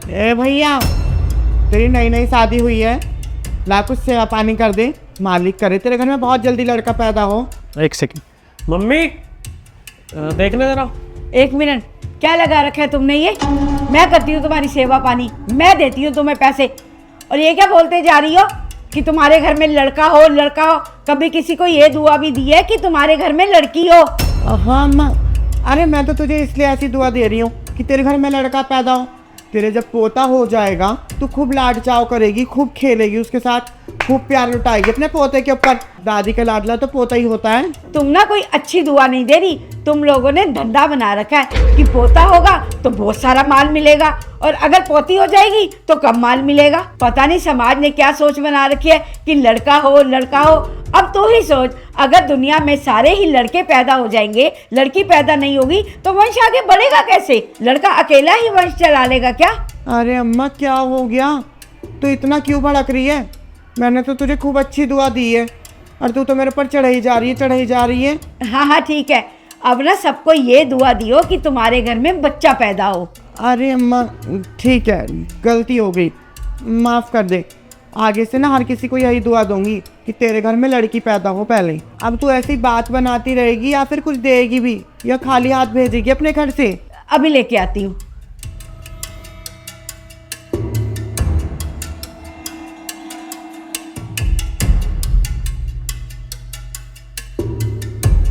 ए भैया, तेरी नई नई शादी हुई है, ला कुछ सेवा पानी कर दे। मालिक करे तेरे घर में बहुत जल्दी लड़का पैदा हो। एक सेकंड मम्मी, देखने जरा। एक मिनट, क्या लगा रखा है तुमने ये? मैं करती हूँ तुम्हारी सेवा पानी, मैं देती हूँ तुम्हें पैसे, और ये क्या बोलते जा रही हो कि तुम्हारे घर में लड़का हो लड़का हो? कभी किसी को ये दुआ भी दी है कि तुम्हारे घर में लड़की हो? हाँ अम्मा, अरे मैं तो तुझे इसलिए ऐसी दुआ दे रही हूँ कि तेरे घर में लड़का पैदा हो। तेरे जब पोता हो जाएगा तो खूब लाड चाव करेगी, खूब खेलेगी उसके साथ, खूब प्यार लुटाएगी अपने पोते के ऊपर। दादी का लाडला तो पोता ही होता है। तुम ना कोई अच्छी दुआ नहीं दे रही, तुम लोगों ने धंधा बना रखा है कि पोता होगा तो बहुत सारा माल मिलेगा, और अगर पोती हो जाएगी तो कम माल मिलेगा। पता नहीं समाज ने क्या सोच बना रखी है कि लड़का हो लड़का हो। अब तो ही सोच, अगर दुनिया में सारे ही लड़के पैदा हो जाएंगे, लड़की पैदा नहीं होगी तो वंश आगे बढ़ेगा कैसे? लड़का अकेला ही वंश चला लेगा क्या? अरे अम्मा क्या हो गया, तू इतना क्यों भड़क रही है? मैंने तो तुझे खूब अच्छी दुआ दी है और तू तो मेरे ऊपर चढ़ाई जा रही है, चढ़ाई जा रही है। हाँ हाँ ठीक है, अब ना सबको ये दुआ दियो कि तुम्हारे घर में बच्चा पैदा हो। अरे अम्मा ठीक है, गलती हो गई, माफ़ कर दे। आगे से ना हर किसी को यही दुआ दूंगी कि तेरे घर में लड़की पैदा हो पहले। अब तू ऐसी बात बनाती रहेगी या फिर कुछ देगी भी, या खाली हाथ भेजेगी अपने घर से? अभी लेके आती हूँ।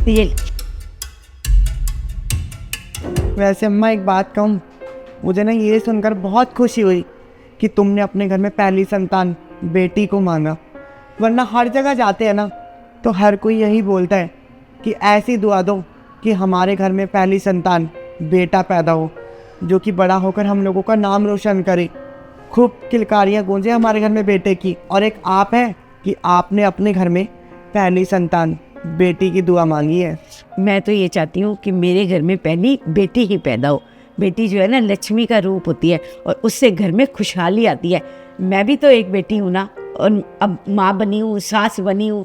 ये ले। वैसे अम्मा एक बात कहूँ, मुझे ना ये सुनकर बहुत खुशी हुई कि तुमने अपने घर में पहली संतान बेटी को मांगा। वरना हर जगह जाते हैं ना तो हर कोई यही बोलता है कि ऐसी दुआ दो कि हमारे घर में पहली संतान बेटा पैदा हो, जो कि बड़ा होकर हम लोगों का नाम रोशन करे, खूब किलकारियाँ गूंजे हमारे घर में बेटे की। और एक आप है कि आपने अपने घर में पहली संतान बेटी की दुआ मांगी है। मैं तो ये चाहती हूँ कि मेरे घर में पहली बेटी ही पैदा हो। बेटी जो है ना लक्ष्मी का रूप होती है और उससे घर में खुशहाली आती है। मैं भी तो एक बेटी हूँ ना, और अब माँ बनी हूँ, सास बनी हूँ,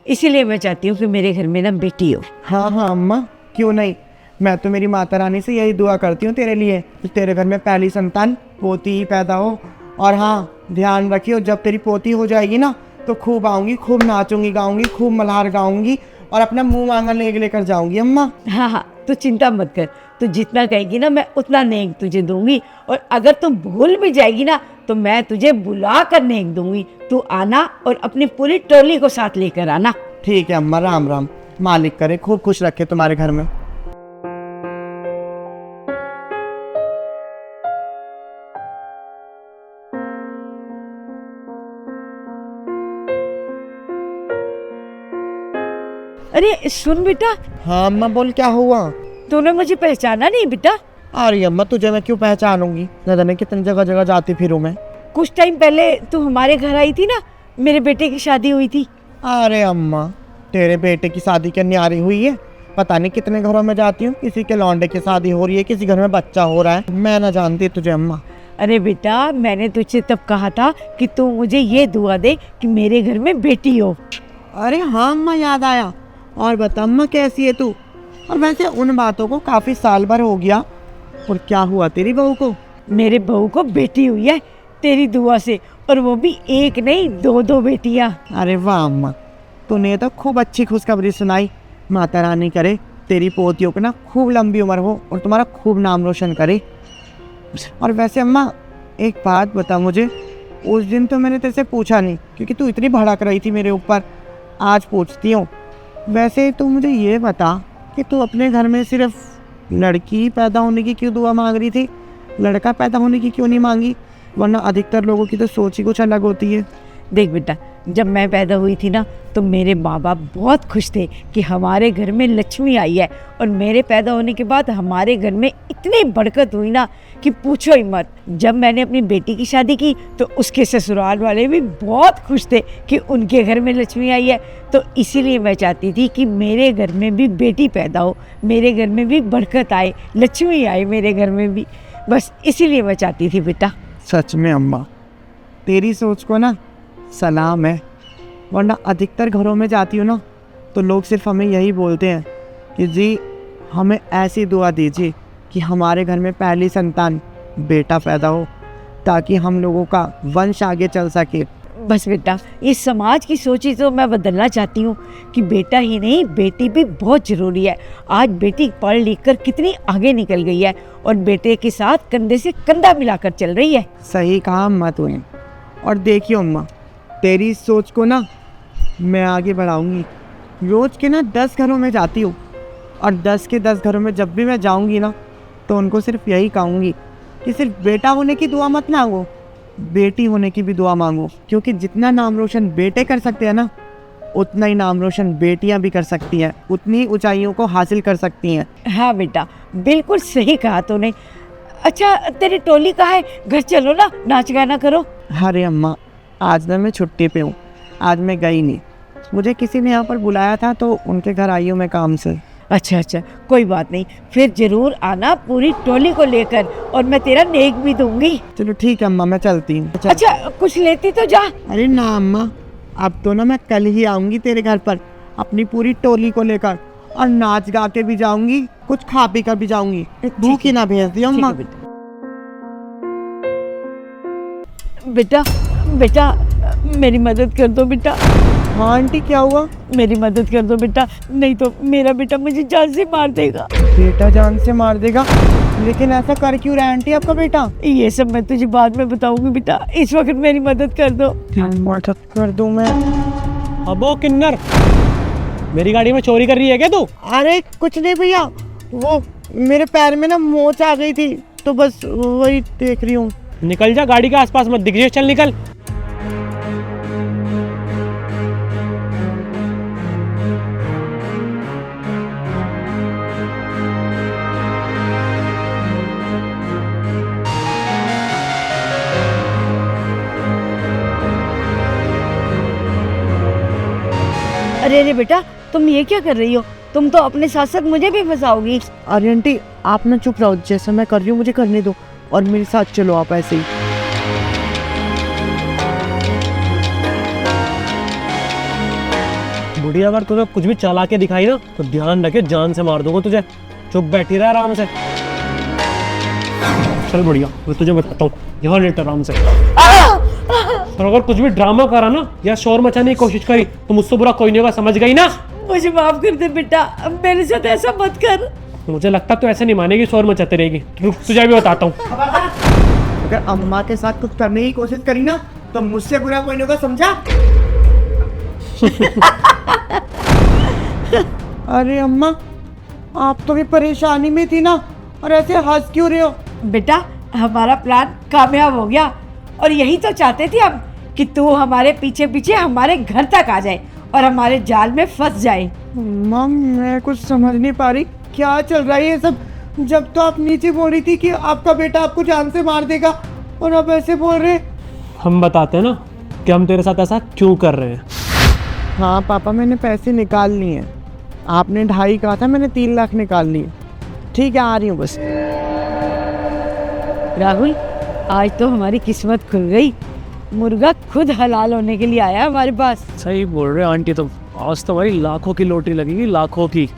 इसीलिए मैं चाहती हूँ कि मेरे घर में ना बेटी हो। हाँ हाँ अम्मा, क्यों नहीं। मैं तो मेरी माता रानी से यही दुआ करती हूँ तेरे लिए कि तेरे घर में पहली संतान पोती ही पैदा हो। और हाँ ध्यान रखियो, जब तेरी पोती हो जाएगी ना तो खूब आऊँगी, खूब नाचूंगी गाऊंगी, खूब मल्हार गाऊंगी और अपना मुंह मांगा नेक लेकर जाऊंगी अम्मा। हाँ हाँ, तो चिंता मत कर, तू जितना कहेगी ना मैं उतना नेक तुझे दूंगी। और अगर तुम भूल भी जाएगी ना तो मैं तुझे बुला कर नेक दूंगी। तू आना और अपनी पूरी टोली को साथ लेकर आना। ठीक है अम्मा, राम राम। मालिक करे खूब खुश रखे तुम्हारे घर में। अरे सुन बेटा। हाँ अम्मा बोल, क्या हुआ? तूने मुझे पहचाना नहीं बेटा? अरे अम्मा तुझे मैं क्यों पहचानूंगी, न जाने कितनी जगह जगह जाती फिरूं मैं। कुछ टाइम पहले तू हमारे घर आई थी ना, मेरे बेटे की शादी हुई थी। अरे अम्मा, तेरे बेटे की शादी क्या न्यारी हुई है? पता नहीं कितने घरों में जाती हूँ, किसी के लौंडे की शादी हो रही है, किसी घर में बच्चा हो रहा है, मैं ना जानती तुझे अम्मा। अरे बेटा, मैंने तुझसे तब कहा था कि तू मुझे ये दुआ दे कि मेरे घर में बेटी हो। अरे हाँ अम्मा, याद आया। और बता अम्मा, कैसी है तू? और वैसे उन बातों को काफ़ी साल भर हो गया, और क्या हुआ तेरी बहू को? मेरे बहू को बेटी हुई है तेरी दुआ से, और वो भी एक नहीं दो बेटियां। अरे वाह अम्मा, तूने तो खूब अच्छी खुशखबरी सुनाई। माता रानी करे तेरी पोतियों को ना खूब लंबी उम्र हो और तुम्हारा खूब नाम रोशन करे। और वैसे अम्मा एक बात बता मुझे, उस दिन तो मैंने तेरे से पूछा नहीं क्योंकि तू इतनी भड़क रही थी मेरे ऊपर, आज पूछती हूँ। वैसे तू मुझे ये बता कि तू अपने घर में सिर्फ लड़की पैदा होने की क्यों दुआ मांग रही थी, लड़का पैदा होने की क्यों नहीं मांगी? वरना अधिकतर लोगों की तो सोच ही कुछ अलग होती है। देख बेटा, जब मैं पैदा हुई थी ना तो मेरे माँ बाप बहुत खुश थे कि हमारे घर में लक्ष्मी आई है, और मेरे पैदा होने के बाद हमारे घर में इतनी बरकत हुई ना कि पूछो ही मत। जब मैंने अपनी बेटी की शादी की तो उसके ससुराल वाले भी बहुत खुश थे कि उनके घर में लक्ष्मी आई है। तो इसीलिए मैं चाहती थी कि मेरे घर में भी बेटी पैदा हो, मेरे घर में भी बरकत आए, लक्ष्मी आए मेरे घर में भी, बस इसीलिए मैं चाहती थी बेटा। सच में अम्मा, तेरी सोच को ना सलाम है। वरना अधिकतर घरों में जाती हूँ ना तो लोग सिर्फ हमें यही बोलते हैं कि जी हमें ऐसी दुआ दीजिए कि हमारे घर में पहली संतान बेटा पैदा हो, ताकि हम लोगों का वंश आगे चल सके। बस बेटा, इस समाज की सोच तो मैं बदलना चाहती हूँ कि बेटा ही नहीं बेटी भी बहुत ज़रूरी है। आज बेटी पढ़ लिख कर कितनी आगे निकल गई है और बेटे के साथ कंधे से कंधा मिलाकर चल रही है। सही कहा अम्मा तूने। और देखियो अम्मा, तेरी इस सोच को ना मैं आगे बढ़ाऊंगी। रोज़ के ना 10 घरों में जाती हूँ और 10 के 10 घरों में जब भी मैं जाऊंगी ना तो उनको सिर्फ यही कहूँगी कि सिर्फ बेटा होने की दुआ मत मांगो, बेटी होने की भी दुआ मांगो। क्योंकि जितना नाम रोशन बेटे कर सकते हैं ना, उतना ही नाम रोशन बेटियां भी कर सकती हैं, उतनी ऊंचाइयों को हासिल कर सकती हैं। हाँ बेटा, बिल्कुल सही कहा तूने। अच्छा, तेरी टोली कहाँ है? घर चलो ना, नाच गाना करो। अरे अम्मा, आज ना मैं छुट्टी पे हूँ, आज मैं गई नहीं। मुझे किसी ने यहाँ पर बुलाया था तो उनके घर आई हूँ मैं काम से। अच्छा अच्छा, कोई बात नहीं, फिर जरूर आना पूरी टोली को लेकर और मैं तेरा नेक भी दूंगी। चलो ठीक है अम्मा, मैं चलती हूँ। अच्छा, कुछ लेती तो जा। अरे ना अम्मा, अब तो ना मैं कल ही आऊँगी तेरे घर पर अपनी पूरी टोली को लेकर, और नाच गा के भी जाऊँगी, कुछ खा पी कर भी जाऊँगी। भूखी ना भेज दियो अम्मा। बेटा बेटा, मेरी मदद कर दो बेटा। हाँ आंटी, क्या हुआ? मेरी मदद कर दो बेटा, नहीं तो मेरा बेटा मुझे जान से मार देगा। बेटा जान से मार देगा? लेकिन ऐसा कर क्यों रहा है आंटी आपका बेटा? ये सब मैं तुझे बाद में बताऊंगी बेटा, इस वक्त मेरी मदद कर दो। मदद कर दूं मैं? अबो किन्नर, मेरी गाड़ी में चोरी कर रही है क्या तू? अरे कुछ नहीं भैया, वो मेरे पैर में ना मोच आ गई थी तो बस वही देख रही हूँ। निकल जा, गाड़ी के आसपास मत दिख रही है, चल निकल। अरे अरे बेटा, तुम ये क्या कर रही हो? तुम तो अपने साथ साथ मुझे भी फंसाओगी। अरे आंटी, आप ना चुप रहो, जैसा मैं कर रही हूँ मुझे करने दो और मेरे साथ चलो आप ऐसे ही। बुढ़िया, अगर तुझे कुछ भी चला के दिखाई ना तो ध्यान रखे, जान से मार दूंगा तुझे। चुप बैठी रह आराम से। चल बुढ़िया, मैं तुझे बताता हूँ, यहाँ लेट आराम से। और अगर कुछ भी ड्रामा करा ना या शोर मचाने की कोशिश करी तो मुझसे बुरा कोई नहीं होगा, समझ गई ना? मुझे माफ कर दे बेटा, अब मेरे साथ ऐसा मत कर। मुझे लगता तो ऐसे नहीं मानेगी, शोर मचाते रहेगी। रुक, तुझे भी बताता हूँ। अगर अम्मा के साथ कुछ करने की कोशिश करी ना तो मुझसे बुरा कोई नहीं होगा, समझा? अरे अम्मा, आप तो भी परेशानी में थी ना, और ऐसे हंस क्यों रहे हो? बेटा, हमारा प्लान कामयाब हो गया और यही तो चाहते थे हम कि तू हमारे पीछे पीछे हमारे घर तक आ जाए और हमारे जाल में फंस जाए। मम, मैं कुछ समझ नहीं पा रही क्या चल रहा है ये सब। जब तो आप नीचे बोल रही थी कि आपका बेटा आपको जान से मार देगा, और अब ऐसे बोल रहे। हम बताते हैं ना कि हम तेरे साथ ऐसा क्यों कर रहे हैं। हाँ पापा, मैंने पैसे निकाल लिए हैं। आपने 2.5 कहा था, मैंने 3 लाख निकाल लिए। ठीक है, आ रही हूँ बस। राहुल, आज तो हमारी किस्मत खुल गई। मुर्गा खुद हलाल होने के लिए आया हमारे पास। सही बोल रहे आंटी, तो आज तो हमारी लाखों की लॉटरी लगेगी, लाखों की।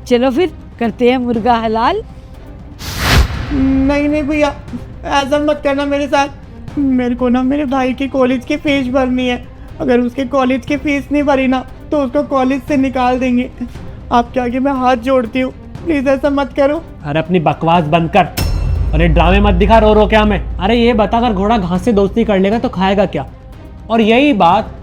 चलो फिर करते हैं मुर्गा हलाल। नहीं नहीं भैया, ऐसा मत करना मेरे साथ। मेरे को ना मेरे भाई की कॉलेज की फीस भरनी है। अगर उसके कॉलेज की फीस नहीं भरी ना तो उसको कॉलेज से निकाल देंगे। आपके आगे मैं हाथ जोड़ती हूँ, प्लीज ऐसा मत करो। अरे अपनी बकवास बंद कर और ये ड्रामे मत दिखा रो रो क्या हमें। अरे ये बता, अगर घोड़ा घास से दोस्ती कर लेगा तो खाएगा क्या? और यही बात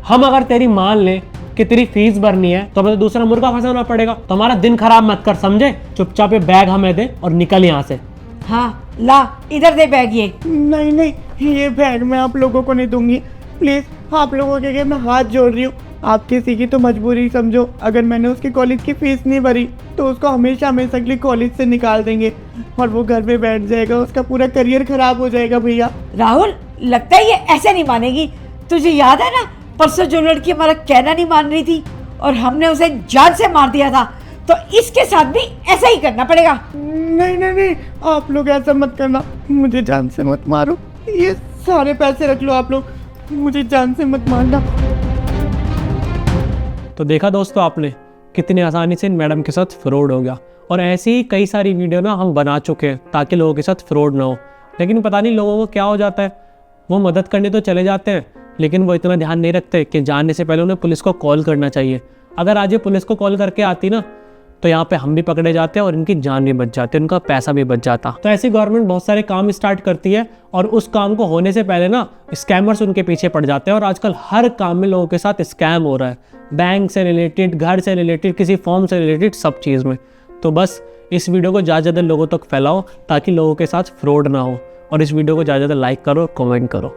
हम अगर तेरी मान ले कि तेरी फीस भरनी है तो हमें दूसरा मुर्गा फंसाना पड़ेगा। तो हमारा दिन खराब मत कर, समझे? चुपचाप ये बैग हमें दे और निकल यहाँ से। हाँ ला, इधर दे बैग ये। नहीं नहीं, ये बैग मैं आप लोगों को नहीं दूंगी, प्लीज। आप लोगों के मैं हाथ जोड़ रही हूँ। आप किसी की तो मजबूरी समझो। अगर मैंने उसकी कॉलेज की फीस नहीं भरी तो उसको हमेशा हमेशा के लिए कॉलेज से निकाल देंगे और वो घर में बैठ जाएगा, उसका पूरा करियर खराब हो जाएगा भैया। राहुल, लगता है ये ऐसे नहीं मानेगी। तुझे याद है ना, परसों जो लड़की हमारा कहना नहीं मान रही थी और हमने उसे जान से मार दिया था, तो इसके साथ भी ऐसा ही करना पड़ेगा। नहीं नहीं नहीं, आप लोग ऐसा मत करना, मुझे जान से मत मारो। ये सारे पैसे रख लो आप लोग, मुझे जान से मत मारना। तो देखा दोस्तों आपने कितनी आसानी से इन मैडम के साथ फ्रॉड हो गया। और ऐसी ही कई सारी वीडियो ना हम बना चुके हैं ताकि लोगों के साथ फ्रॉड ना हो। लेकिन पता नहीं लोगों को क्या हो जाता है, वो मदद करने तो चले जाते हैं लेकिन वो इतना ध्यान नहीं रखते कि जाने से पहले उन्हें पुलिस को कॉल करना चाहिए। अगर आज ये पुलिस को कॉल करके आती ना तो यहाँ पे हम भी पकड़े जाते हैं और इनकी जान भी बच जाती है, उनका पैसा भी बच जाता। तो ऐसी गवर्नमेंट बहुत सारे काम स्टार्ट करती है और उस काम को होने से पहले ना स्कैमर्स उनके पीछे पड़ जाते हैं और आजकल हर काम में लोगों के साथ स्कैम हो रहा है, बैंक से रिलेटेड, घर से रिलेटेड, किसी फॉर्म से रिलेटेड, सब चीज़ में। तो बस इस वीडियो को ज़्यादा लोगों तक फैलाओ ताकि लोगों के साथ फ्रॉड ना हो, और इस वीडियो को ज़्यादा लाइक करो, कमेंट करो।